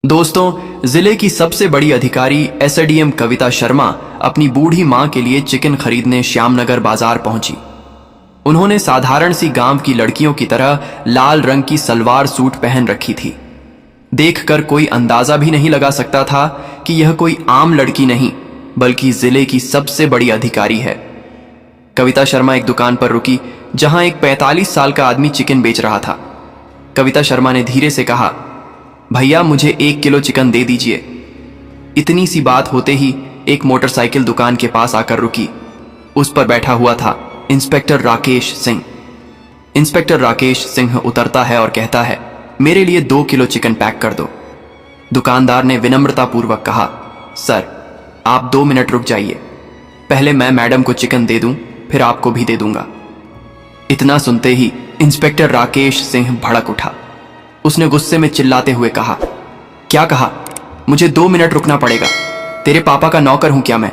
दोस्तों, जिले की सबसे बड़ी अधिकारी एसडीएम कविता शर्मा अपनी बूढ़ी मां के लिए चिकन खरीदने श्यामनगर बाजार पहुंची। उन्होंने साधारण सी गांव की लड़कियों की तरह लाल रंग की सलवार सूट पहन रखी थी। देखकर कोई अंदाजा भी नहीं लगा सकता था कि यह कोई आम लड़की नहीं बल्कि जिले की सबसे बड़ी अधिकारी है। कविता शर्मा एक दुकान पर रुकी जहां एक 45 साल का आदमी चिकन बेच रहा था। कविता शर्मा ने धीरे से कहा, भैया मुझे 1 किलो चिकन दे दीजिए। इतनी सी बात होते ही एक मोटरसाइकिल दुकान के पास आकर रुकी। उस पर बैठा हुआ था इंस्पेक्टर राकेश सिंह। इंस्पेक्टर राकेश सिंह उतरता है और कहता है, मेरे लिए 2 किलो चिकन पैक कर दो। दुकानदार ने विनम्रतापूर्वक कहा, सर आप 2 मिनट रुक जाइए, पहले मैं मैडम को चिकन दे दूं, फिर आपको भी दे दूंगा। इतना सुनते ही इंस्पेक्टर राकेश सिंह भड़क उठा। उसने गुस्से में चिल्लाते हुए कहा, क्या कहा? मुझे 2 मिनट रुकना पड़ेगा। तेरे पापा का नौकर हूं क्या मैं?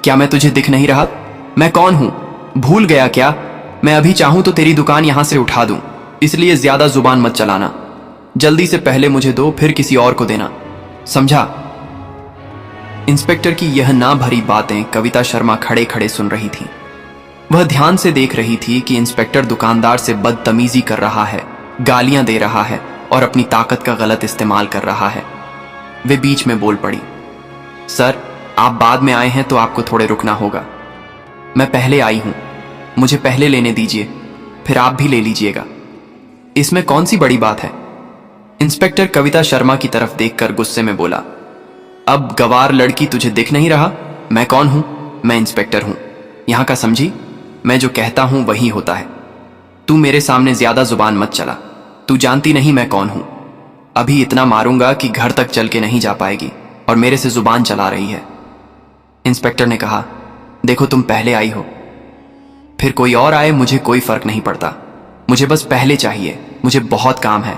क्या मैं तुझे दिख नहीं रहा? मैं कौन हूं? भूल गया क्या? मैं अभी चाहूं तो तेरी दुकान यहां से उठा दूं, इसलिए ज्यादा जुबान मत चलाना। जल्दी से पहले मुझे दो, फिर किसी और को देना, समझा? इंस्पेक्टर की यह ना भरी बातें कविता शर्मा खड़े खड़े सुन रही थी। वह ध्यान से देख रही थी कि इंस्पेक्टर दुकानदार से बदतमीजी कर रहा है, गालियां दे रहा है और अपनी ताकत का गलत इस्तेमाल कर रहा है। वे बीच में बोल पड़ी, सर आप बाद में आए हैं तो आपको थोड़े रुकना होगा। मैं पहले आई हूं, मुझे पहले लेने दीजिए, फिर आप भी ले लीजिएगा। इसमें कौन सी बड़ी बात है? इंस्पेक्टर कविता शर्मा की तरफ देखकर गुस्से में बोला, अब गवार लड़की तुझे दिख नहीं रहा? मैं कौन हूं? मैं इंस्पेक्टर हूं, यहां का समझी? मैं जो कहता हूं वही होता है। तू मेरे सामने ज्यादा जुबान मत चला। तू जानती नहीं मैं कौन हूं। अभी इतना मारूंगा कि घर तक चल के नहीं जा पाएगी और मेरे से जुबान चला रही है। इंस्पेक्टर ने कहा, देखो तुम पहले आई हो, फिर कोई और आए, मुझे कोई फर्क नहीं पड़ता। मुझे बस पहले चाहिए, मुझे बहुत काम है।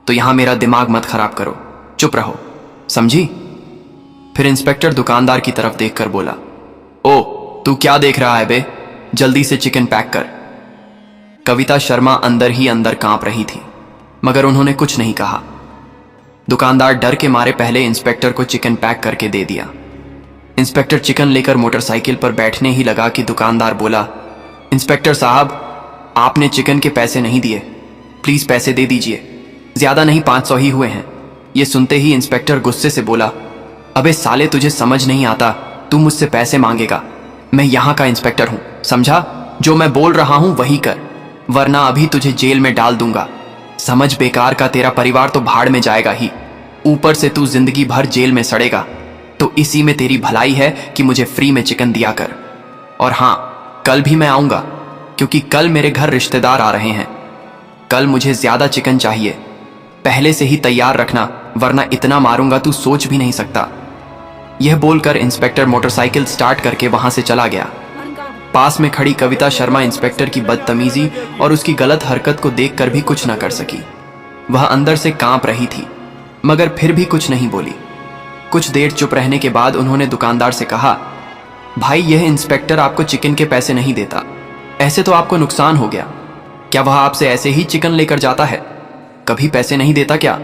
तो यहां मेरा दिमाग मत खराब करो, चुप रहो, समझी? फिर इंस्पेक्टर दुकानदार की तरफ देखकर बोला, ओ तू क्या देख रहा है बे? जल्दी से चिकन पैक कर। कविता शर्मा अंदर ही अंदर कांप रही थी, मगर उन्होंने कुछ नहीं कहा। दुकानदार डर के मारे पहले इंस्पेक्टर को चिकन पैक करके दे दिया। इंस्पेक्टर चिकन लेकर मोटरसाइकिल पर बैठने ही लगा कि दुकानदार बोला, इंस्पेक्टर साहब आपने चिकन के पैसे नहीं दिए, प्लीज पैसे दे दीजिए। ज्यादा नहीं, 500 ही हुए हैं। ये सुनते ही इंस्पेक्टर गुस्से से बोला, अबे साले तुझे समझ नहीं आता, तू मुझसे पैसे मांगेगा? मैं यहां का इंस्पेक्टर हूं, समझा? जो मैं बोल रहा हूं वही कर, वरना अभी तुझे जेल में डाल दूंगा। समझ बेकार का, तेरा परिवार तो भाड़ में जाएगा ही, ऊपर से तू जिंदगी भर जेल में सड़ेगा। तो इसी में तेरी भलाई है कि मुझे फ्री में चिकन दिया कर। और हां, कल भी मैं आऊंगा, क्योंकि कल मेरे घर रिश्तेदार आ रहे हैं। कल मुझे ज्यादा चिकन चाहिए, पहले से ही तैयार रखना, वरना इतना मारूंगा तू सोच भी नहीं सकता। यह बोलकर इंस्पेक्टर मोटरसाइकिल स्टार्ट करके वहां से चला गया। पास में खड़ी कविता शर्मा इंस्पेक्टर की बदतमीजी और उसकी गलत हरकत को देखकर भी कुछ न कर सकी। वह अंदर से कांप रही थी, मगर फिर भी कुछ नहीं बोली। कुछ देर चुप रहने के बाद उन्होंने दुकानदार से कहा, भाई यह इंस्पेक्टर आपको चिकन के पैसे नहीं देता, ऐसे तो आपको नुकसान हो गया। क्या वह आपसे ऐसे ही चिकन लेकर जाता है? कभी पैसे नहीं देता क्या?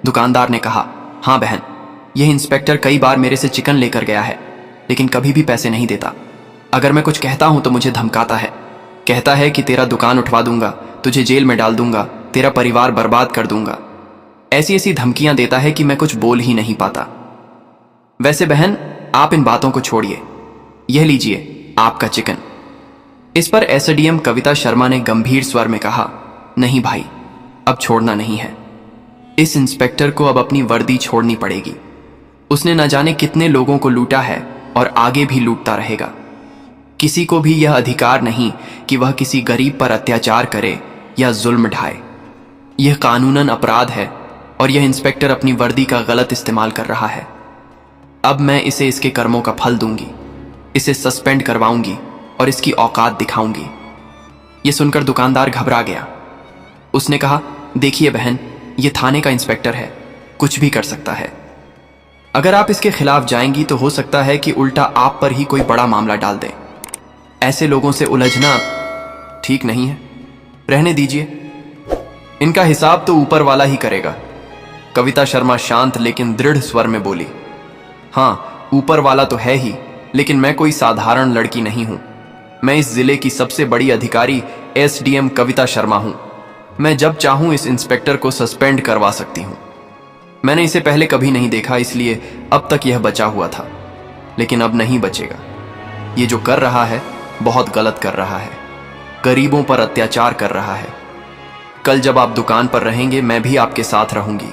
दुकानदार ने कहा, हाँ बहन, यह इंस्पेक्टर कई बार मेरे से चिकन लेकर गया है, लेकिन कभी भी पैसे नहीं देता। अगर मैं कुछ कहता हूं तो मुझे धमकाता है, कहता है कि तेरा दुकान उठवा दूंगा, तुझे जेल में डाल दूंगा, तेरा परिवार बर्बाद कर दूंगा। ऐसी ऐसी धमकियां देता है कि मैं कुछ बोल ही नहीं पाता। वैसे बहन आप इन बातों को छोड़िए, यह लीजिए आपका चिकन। इस पर एसडीएम कविता शर्मा ने गंभीर स्वर में कहा, नहीं भाई, अब छोड़ना नहीं है। इस इंस्पेक्टर को अब अपनी वर्दी छोड़नी पड़ेगी। उसने न जाने कितने लोगों को लूटा है और आगे भी लूटता रहेगा। किसी को भी यह अधिकार नहीं कि वह किसी गरीब पर अत्याचार करे या जुल्म ढाए। यह कानूनन अपराध है और यह इंस्पेक्टर अपनी वर्दी का गलत इस्तेमाल कर रहा है। अब मैं इसे इसके कर्मों का फल दूंगी, इसे सस्पेंड करवाऊंगी और इसकी औकात दिखाऊंगी। यह सुनकर दुकानदार घबरा गया। उसने कहा, देखिए बहन, यह थाने का इंस्पेक्टर है, कुछ भी कर सकता है। अगर आप इसके खिलाफ जाएंगी तो हो सकता है कि उल्टा आप पर ही कोई बड़ा मामला डाल दे। ऐसे लोगों से उलझना ठीक नहीं है, रहने दीजिए, इनका हिसाब तो ऊपर वाला ही करेगा। कविता शर्मा शांत लेकिन दृढ़ स्वर में बोली, हाँ, ऊपर वाला तो है ही, लेकिन मैं कोई साधारण लड़की नहीं हूं। मैं इस जिले की सबसे बड़ी अधिकारी एसडीएम कविता शर्मा हूं। मैं जब चाहूं इस इंस्पेक्टर को सस्पेंड करवा सकती हूं। मैंने इसे पहले कभी नहीं देखा, इसलिए अब तक यह बचा हुआ था, लेकिन अब नहीं बचेगा। ये जो कर रहा है बहुत गलत कर रहा है, गरीबों पर अत्याचार कर रहा है। कल जब आप दुकान पर रहेंगे मैं भी आपके साथ रहूंगी।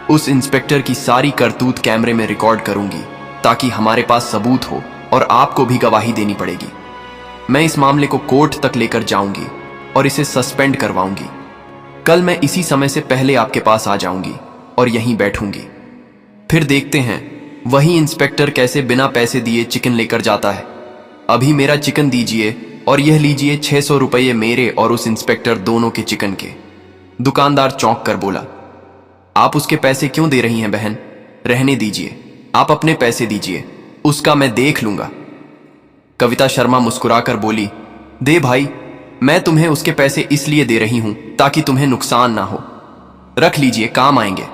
उस इंस्पेक्टर की सारी करतूत कैमरे में रिकॉर्ड करूंगी ताकि हमारे पास सबूत हो और आपको भी गवाही देनी पड़ेगी। मैं इस मामले को कोर्ट तक लेकर जाऊंगी और इसे सस्पेंड करवाऊंगी। कल मैं इसी समय से पहले आपके पास आ जाऊंगी और यहीं बैठूंगी। फिर देखते हैं वही इंस्पेक्टर कैसे बिना पैसे दिए चिकन लेकर जाता है। अभी मेरा चिकन दीजिए और यह लीजिए 600 रुपये मेरे और उस इंस्पेक्टर दोनों के चिकन के। दुकानदार चौंक कर बोला, आप उसके पैसे क्यों दे रही हैं बहन? रहने दीजिए, आप अपने पैसे दीजिए, उसका मैं देख लूंगा। कविता शर्मा मुस्कुराकर बोली, दे भाई, मैं तुम्हें उसके पैसे इसलिए दे रही हूं ताकि तुम्हें नुकसान ना हो। रख लीजिए, काम आएंगे।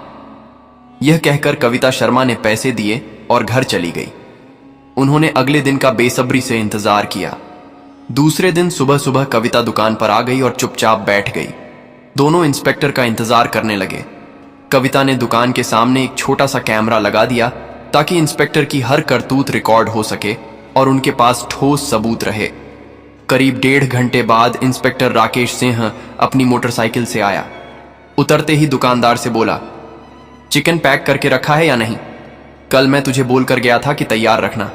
यह कहकर कविता शर्मा ने पैसे दिए और घर चली गई। उन्होंने अगले दिन का बेसब्री से इंतजार किया। दूसरे दिन सुबह सुबह कविता दुकान पर आ गई और चुपचाप बैठ गई। दोनों इंस्पेक्टर का इंतजार करने लगे। कविता ने दुकान के सामने एक छोटा सा कैमरा लगा दिया ताकि इंस्पेक्टर की हर करतूत रिकॉर्ड हो सके और उनके पास ठोस सबूत रहे। करीब 1.5 घंटे बाद इंस्पेक्टर राकेश सिंह अपनी मोटरसाइकिल से आया। उतरते ही दुकानदार से बोला, चिकन पैक करके रखा है या नहीं? कल मैं तुझे बोलकर गया था कि तैयार रखना।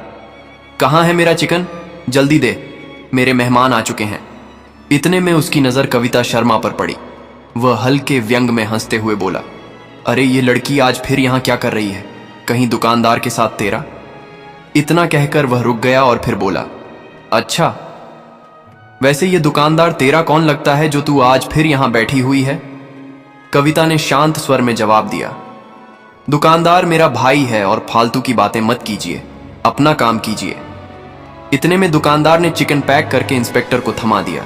कहाँ है मेरा चिकन? जल्दी दे, मेरे मेहमान आ चुके हैं। इतने में उसकी नजर कविता शर्मा पर पड़ी। वह हल्के व्यंग में हंसते हुए बोला, अरे ये लड़की आज फिर यहां क्या कर रही है? कहीं दुकानदार के साथ तेरा? इतना कहकर वह रुक गया और फिर बोला, अच्छा, वैसे ये दुकानदार तेरा कौन लगता है जो तू आज फिर यहां बैठी हुई है? कविता ने शांत स्वर में जवाब दिया, दुकानदार मेरा भाई है और फालतू की बातें मत कीजिए, अपना काम कीजिए। इतने में दुकानदार ने चिकन पैक करके इंस्पेक्टर को थमा दिया।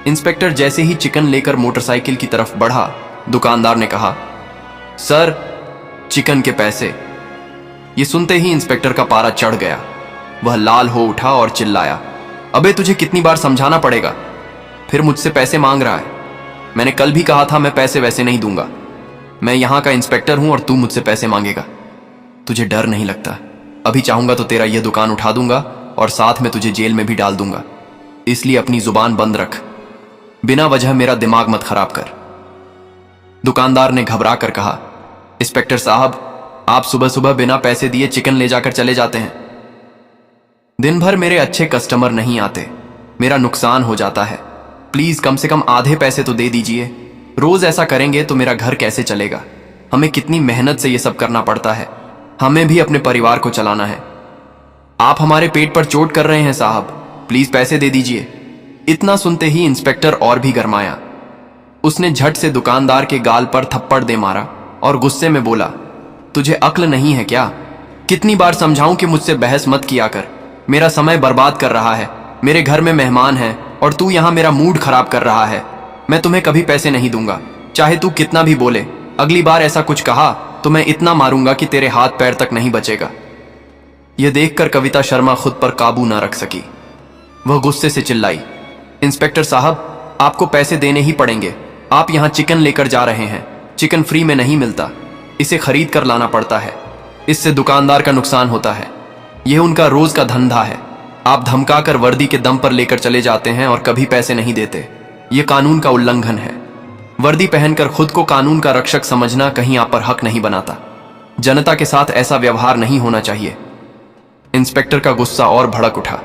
इंस्पेक्टर जैसे ही चिकन लेकर मोटरसाइकिल की तरफ बढ़ा, दुकानदार ने कहा, सर, चिकन के पैसे। ये सुनते ही इंस्पेक्टर का पारा चढ़ गया। वह लाल हो उठा और चिल्लाया, अबे तुझे कितनी बार समझाना पड़ेगा? फिर मुझसे पैसे मांग रहा है। मैंने कल भी कहा था मैं पैसे वैसे नहीं दूंगा। मैं यहां का इंस्पेक्टर हूं और तू मुझसे पैसे मांगेगा? तुझे डर नहीं लगता? अभी चाहूंगा तो तेरा यह दुकान उठा दूंगा और साथ में तुझे जेल में भी डाल दूंगा। इसलिए अपनी जुबान बंद रख, बिना वजह मेरा दिमाग मत खराब कर। दुकानदार ने घबरा कर कहा, इंस्पेक्टर साहब, आप सुबह सुबह बिना पैसे दिए चिकन ले जाकर चले जाते हैं। दिन भर मेरे अच्छे कस्टमर नहीं आते, मेरा नुकसान हो जाता है। प्लीज कम से कम आधे पैसे तो दे दीजिए। रोज ऐसा करेंगे तो मेरा घर कैसे चलेगा? हमें कितनी मेहनत से यह सब करना पड़ता है। हमें भी अपने परिवार को चलाना है। आप हमारे पेट पर चोट कर रहे हैं साहब, प्लीज पैसे दे दीजिए। इतना सुनते ही इंस्पेक्टर और भी गरमाया। उसने झट से दुकानदार के गाल पर थप्पड़ दे मारा और गुस्से में बोला, तुझे अक्ल नहीं है क्या? कितनी बार समझाऊं कि मुझसे बहस मत किया कर? मेरा समय बर्बाद कर रहा है। मेरे घर में मेहमान हैं और तू यहां मेरा मूड खराब कर रहा है। मैं तुम्हें कभी पैसे नहीं दूंगा, चाहे तू कितना भी बोले। अगली बार ऐसा कुछ कहा तो मैं इतना मारूंगा कि तेरे हाथ पैर तक नहीं बचेगा। यह देखकर कविता शर्मा खुद पर काबू ना रख सकी। वह गुस्से से चिल्लाई, इंस्पेक्टर साहब, आपको पैसे देने ही पड़ेंगे। आप यहां चिकन लेकर जा रहे हैं। चिकन फ्री में नहीं मिलता, इसे खरीद कर लाना पड़ता है। इससे दुकानदार का नुकसान होता है। यह उनका रोज का धंधा है। आप धमकाकर वर्दी के दम पर लेकर चले जाते हैं और कभी पैसे नहीं देते। यह कानून का उल्लंघन है। वर्दी पहनकर खुद को कानून का रक्षक समझना कहीं आप पर हक नहीं बनाता। जनता के साथ ऐसा व्यवहार नहीं होना चाहिए। इंस्पेक्टर का गुस्सा और भड़क उठा।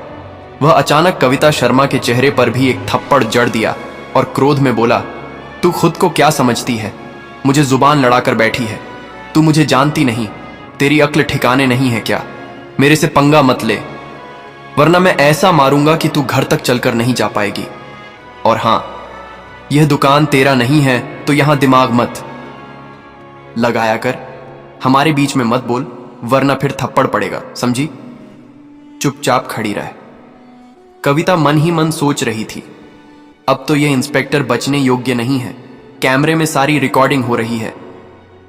वह अचानक कविता शर्मा के चेहरे पर भी एक थप्पड़ जड़ दिया और क्रोध में बोला, तू खुद को क्या समझती है? मुझे जुबान लड़ाकर बैठी है। तू मुझे जानती नहीं, तेरी अक्ल ठिकाने नहीं है क्या? मेरे से पंगा मत ले, वरना मैं ऐसा मारूंगा कि तू घर तक चलकर नहीं जा पाएगी। और हां, यह दुकान तेरा नहीं है तो यहां दिमाग मत लगाया कर। हमारे बीच में मत बोल, वरना फिर थप्पड़ पड़ेगा, समझी? चुपचाप खड़ी रह। कविता मन ही मन सोच रही थी, अब तो यह इंस्पेक्टर बचने योग्य नहीं है। कैमरे में सारी रिकॉर्डिंग हो रही है।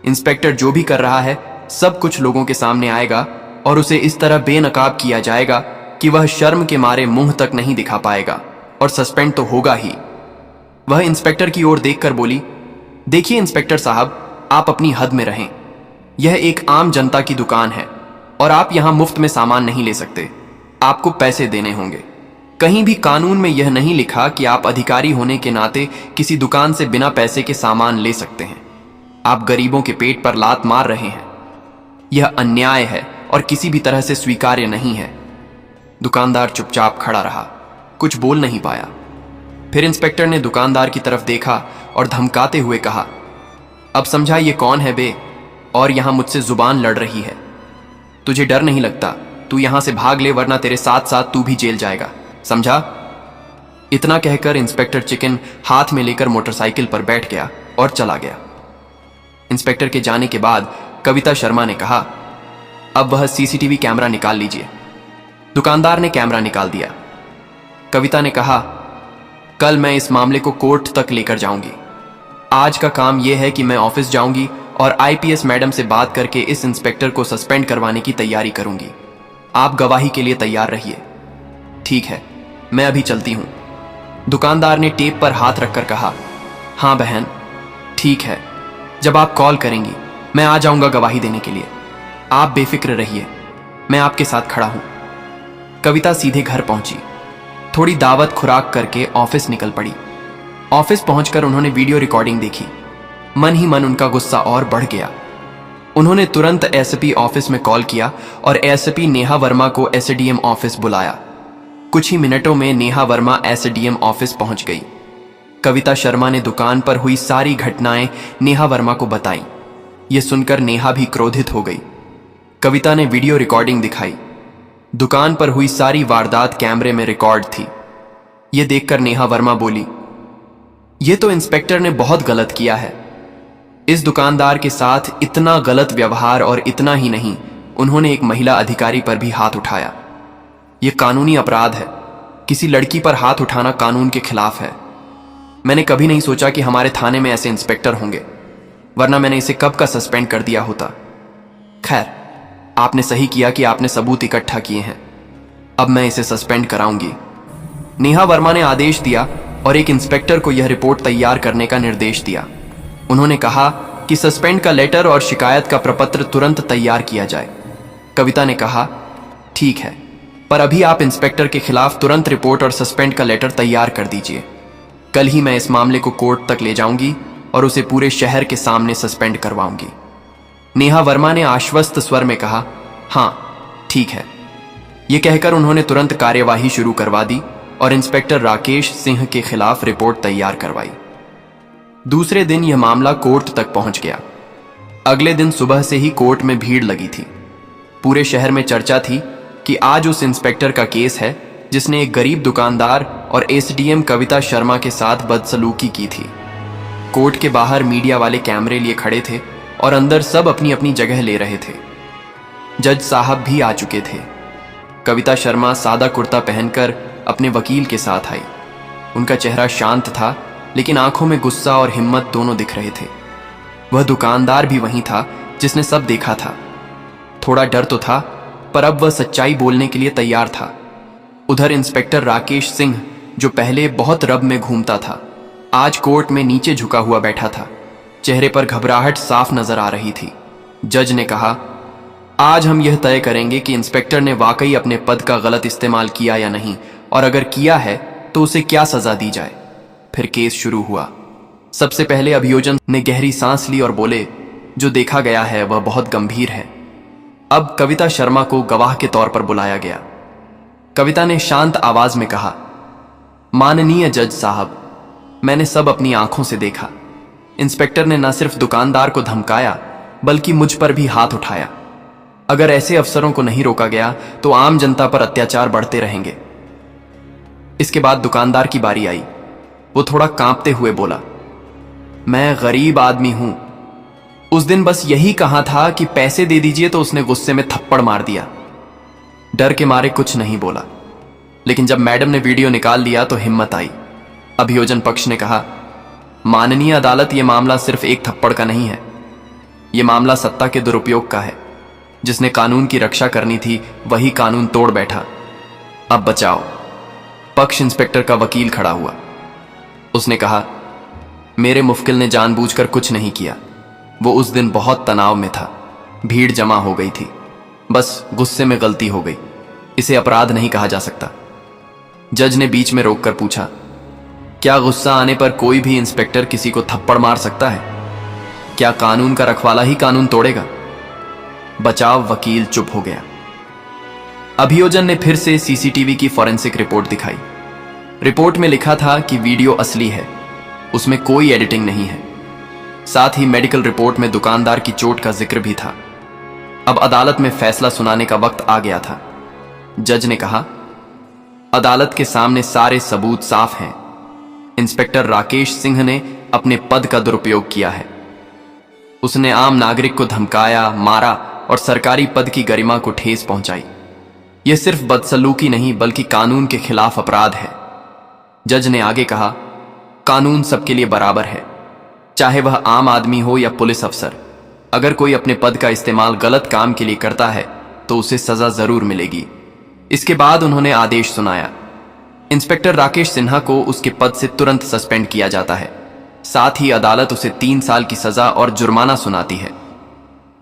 इंस्पेक्टर जो भी कर रहा है सब कुछ लोगों के सामने आएगा और उसे इस तरह बेनकाब किया जाएगा कि वह शर्म के मारे मुंह तक नहीं दिखा पाएगा और सस्पेंड तो होगा ही। वह इंस्पेक्टर की ओर देखकर बोली, देखिए इंस्पेक्टर साहब, आप अपनी हद में रहें। यह एक आम जनता की दुकान है और आप यहां मुफ्त में सामान नहीं ले सकते, आपको पैसे देने होंगे। कहीं भी कानून में यह नहीं लिखा कि आप अधिकारी होने के नाते किसी दुकान से बिना पैसे के सामान ले सकते हैं। आप गरीबों के पेट पर लात मार रहे हैं। यह अन्याय है और किसी भी तरह से स्वीकार्य नहीं है। दुकानदार चुपचाप खड़ा रहा, कुछ बोल नहीं पाया। फिर इंस्पेक्टर ने दुकानदार की तरफ देखा और धमकाते हुए कहा, अब समझा ये कौन है बे, और यहां मुझसे जुबान लड़ रही है। तुझे डर नहीं लगता? तू यहां से भाग ले, वरना तेरे साथ साथ तू भी जेल जाएगा, समझा? इतना कहकर इंस्पेक्टर चिकन हाथ में लेकर मोटरसाइकिल पर बैठ गया और चला गया। इंस्पेक्टर के जाने के बाद कविता शर्मा ने कहा, अब वह सीसीटीवी कैमरा निकाल लीजिए। दुकानदार ने कैमरा निकाल दिया। कविता ने कहा, कल मैं इस मामले को कोर्ट तक लेकर जाऊंगी। आज का काम यह है कि मैं ऑफिस जाऊंगी और आईपीएस मैडम से बात करके इस इंस्पेक्टर को सस्पेंड करवाने की तैयारी करूंगी। आप गवाही के लिए तैयार रहिए। ठीक है, मैं अभी चलती हूं। दुकानदार ने टेप पर हाथ रखकर कहा, हां बहन, ठीक है, जब आप कॉल करेंगी मैं आ जाऊंगा गवाही देने के लिए। आप बेफिक्र रहिए, मैं आपके साथ खड़ा हूं। कविता सीधे घर पहुंची। थोड़ी दावत खुराक करके ऑफिस निकल पड़ी। ऑफिस पहुंचकर उन्होंने वीडियो रिकॉर्डिंग देखी। मन ही मन उनका गुस्सा और बढ़ गया। उन्होंने तुरंत एसपी ऑफिस में कॉल किया और एसपी नेहा वर्मा को एसडीएम ऑफिस बुलाया। कुछ ही मिनटों में नेहा वर्मा एसडीएम ऑफिस पहुंच गई। कविता शर्मा ने दुकान पर हुई सारी घटनाएं नेहा वर्मा को बताई। ये सुनकर नेहा भी क्रोधित हो गई। कविता ने वीडियो रिकॉर्डिंग दिखाई। दुकान पर हुई सारी वारदात कैमरे में रिकॉर्ड थी। यह देखकर नेहा वर्मा बोली, यह तो इंस्पेक्टर ने बहुत गलत किया है। इस दुकानदार के साथ इतना गलत व्यवहार, और इतना ही नहीं, उन्होंने एक महिला अधिकारी पर भी हाथ उठाया। यह कानूनी अपराध है। किसी लड़की पर हाथ उठाना कानून के खिलाफ है। मैंने कभी नहीं सोचा कि हमारे थाने में ऐसे इंस्पेक्टर होंगे, वरना मैंने इसे कब का सस्पेंड कर दिया होता। खैर, आपने सही किया कि आपने सबूत इकट्ठा किए हैं। अब मैं इसे सस्पेंड कराऊंगी। नेहा वर्मा ने आदेश दिया और एक इंस्पेक्टर को यह रिपोर्ट तैयार करने का निर्देश दिया। उन्होंने कहा कि सस्पेंड का लेटर और शिकायत का प्रपत्र तुरंत तैयार किया जाए। कविता ने कहा, ठीक है, पर अभी आप इंस्पेक्टर के खिलाफ तुरंत रिपोर्ट और सस्पेंड का लेटर तैयार कर दीजिए। कल ही मैं इस मामले को कोर्ट तक ले जाऊंगी और उसे पूरे शहर के सामने सस्पेंड करवाऊंगी। नेहा वर्मा ने आश्वस्त स्वर में कहा, हां ठीक है। यह कहकर उन्होंने तुरंत कार्यवाही शुरू करवा दी और इंस्पेक्टर राकेश सिंह के खिलाफ रिपोर्ट तैयार करवाई। दूसरे दिन यह मामला कोर्ट तक पहुंच गया। अगले दिन सुबह से ही कोर्ट में भीड़ लगी थी। पूरे शहर में चर्चा थी कि आज उस इंस्पेक्टर का केस है जिसने एक गरीब दुकानदार और एसडीएम कविता शर्मा के साथ बदसलूकी की थी। कोर्ट के बाहर मीडिया वाले कैमरे लिए खड़े थे और अंदर सब अपनी अपनी जगह ले रहे थे। जज साहब भी आ चुके थे। कविता शर्मा सादा कुर्ता पहनकर अपने वकील के साथ आई। उनका चेहरा शांत था, लेकिन आंखों में गुस्सा और हिम्मत दोनों दिख रहे थे। वह दुकानदार भी वहीं था जिसने सब देखा था। थोड़ा डर तो था, पर अब वह सच्चाई बोलने के लिए तैयार था। उधर इंस्पेक्टर राकेश सिंह, जो पहले बहुत रब में घूमता था, आज कोर्ट में नीचे झुका हुआ बैठा था। चेहरे पर घबराहट साफ नजर आ रही थी। जज ने कहा, आज हम यह तय करेंगे कि इंस्पेक्टर ने वाकई अपने पद का गलत इस्तेमाल किया या नहीं, और अगर किया है तो उसे क्या सजा दी जाए। फिर केस शुरू हुआ। सबसे पहले अभियोजन ने गहरी सांस ली और बोले, जो देखा गया है वह बहुत गंभीर है। अब कविता शर्मा को गवाह के तौर पर बुलाया गया। कविता ने शांत आवाज में कहा, माननीय जज साहब, मैंने सब अपनी आंखों से देखा। इंस्पेक्टर ने न सिर्फ दुकानदार को धमकाया, बल्कि मुझ पर भी हाथ उठाया। अगर ऐसे अफसरों को नहीं रोका गया तो आम जनता पर अत्याचार बढ़ते रहेंगे। इसके बाद दुकानदार की बारी आई। वो थोड़ा कांपते हुए बोला, मैं गरीब आदमी हूं। उस दिन बस यही कहा था कि पैसे दे दीजिए, तो उसने गुस्से में थप्पड़ मार दिया। डर के मारे कुछ नहीं बोला, लेकिन जब मैडम ने वीडियो निकाल दिया तो हिम्मत आई। अभियोजन पक्ष ने कहा, माननीय अदालत, यह मामला सिर्फ एक थप्पड़ का नहीं है। ये मामला सत्ता के दुरुपयोग का है। जिसने कानून की रक्षा करनी थी वही कानून तोड़ बैठा। अब बचाओ। पक्ष इंस्पेक्टर का वकील खड़ा हुआ। उसने कहा, मेरे मुफ्किल ने जानबूझकर कुछ नहीं किया। वो उस दिन बहुत तनाव में था, भीड़ जमा हो गई थी, बस गुस्से में गलती हो गई, इसे अपराध नहीं कहा जा सकता। जज ने बीच में रोककर पूछा, क्या गुस्सा आने पर कोई भी इंस्पेक्टर किसी को थप्पड़ मार सकता है? क्या कानून का रखवाला ही कानून तोड़ेगा? बचाव वकील चुप हो गया। अभियोजन ने फिर से सीसीटीवी की फॉरेंसिक रिपोर्ट दिखाई। रिपोर्ट में लिखा था कि वीडियो असली है, उसमें कोई एडिटिंग नहीं है। साथ ही मेडिकल रिपोर्ट में दुकानदार की चोट का जिक्र भी था। अब अदालत में फैसला सुनाने का वक्त आ गया था। जज ने कहा, अदालत के सामने सारे सबूत साफ हैं। इंस्पेक्टर राकेश सिंह ने अपने पद का दुरुपयोग किया है। उसने आम नागरिक को धमकाया, मारा और सरकारी पद की गरिमा को ठेस पहुंचाई। यह सिर्फ बदसलूकी नहीं बल्कि कानून के खिलाफ अपराध है। जज ने आगे कहा, कानून सबके लिए बराबर है, चाहे वह आम आदमी हो या पुलिस अफसर। अगर कोई अपने पद का इस्तेमाल गलत काम के लिए करता है तो उसे सजा जरूर मिलेगी। इसके बाद उन्होंने आदेश सुनाया। इंस्पेक्टर राकेश सिन्हा को उसके पद से तुरंत सस्पेंड किया जाता है। साथ ही अदालत उसे 3 साल की सजा और जुर्माना सुनाती है।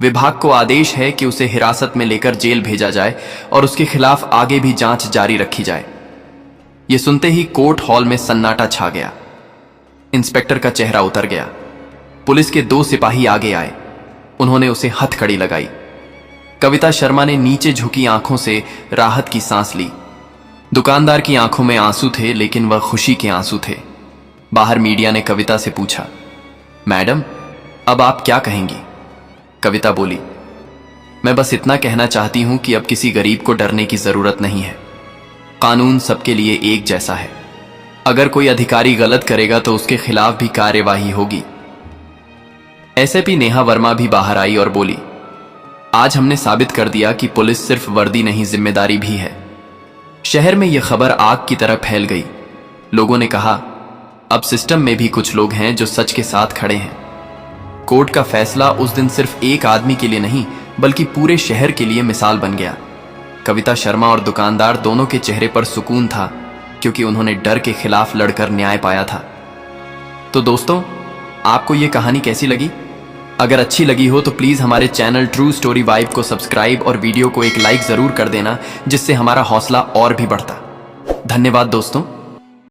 विभाग को आदेश है कि उसे हिरासत में लेकर जेल भेजा जाए और उसके खिलाफ आगे भी जांच जारी रखी जाए। यह सुनते ही कोर्ट हॉल में सन्नाटा छा गया। इंस्पेक्टर का चेहरा उतर गया। पुलिस के 2 सिपाही आगे आए। उन्होंने उसे हथकड़ी लगाई। कविता शर्मा ने नीचे झुकी आंखों से राहत की सांस ली। दुकानदार की आंखों में आंसू थे, लेकिन वह खुशी के आंसू थे। बाहर मीडिया ने कविता से पूछा, मैडम अब आप क्या कहेंगी? कविता बोली, मैं बस इतना कहना चाहती हूं कि अब किसी गरीब को डरने की जरूरत नहीं है। कानून सबके लिए एक जैसा है। अगर कोई अधिकारी गलत करेगा तो उसके खिलाफ भी कार्यवाही होगी। एसएपी नेहा वर्मा भी बाहर आई और बोली, आज हमने साबित कर दिया कि पुलिस सिर्फ वर्दी नहीं, जिम्मेदारी भी है। शहर में यह खबर आग की तरह फैल गई। लोगों ने कहा, अब सिस्टम में भी कुछ लोग हैं जो सच के साथ खड़े हैं। कोर्ट का फैसला उस दिन सिर्फ एक आदमी के लिए नहीं बल्कि पूरे शहर के लिए मिसाल बन गया। कविता शर्मा और दुकानदार दोनों के चेहरे पर सुकून था, क्योंकि उन्होंने डर के खिलाफ लड़कर न्याय पाया था। तो दोस्तों, आपको यह कहानी कैसी लगी? अगर अच्छी लगी हो तो प्लीज हमारे चैनल ट्रू स्टोरी वाइब को सब्सक्राइब और वीडियो को एक लाइक जरूर कर देना, जिससे हमारा हौसला और भी बढ़ता। धन्यवाद दोस्तों।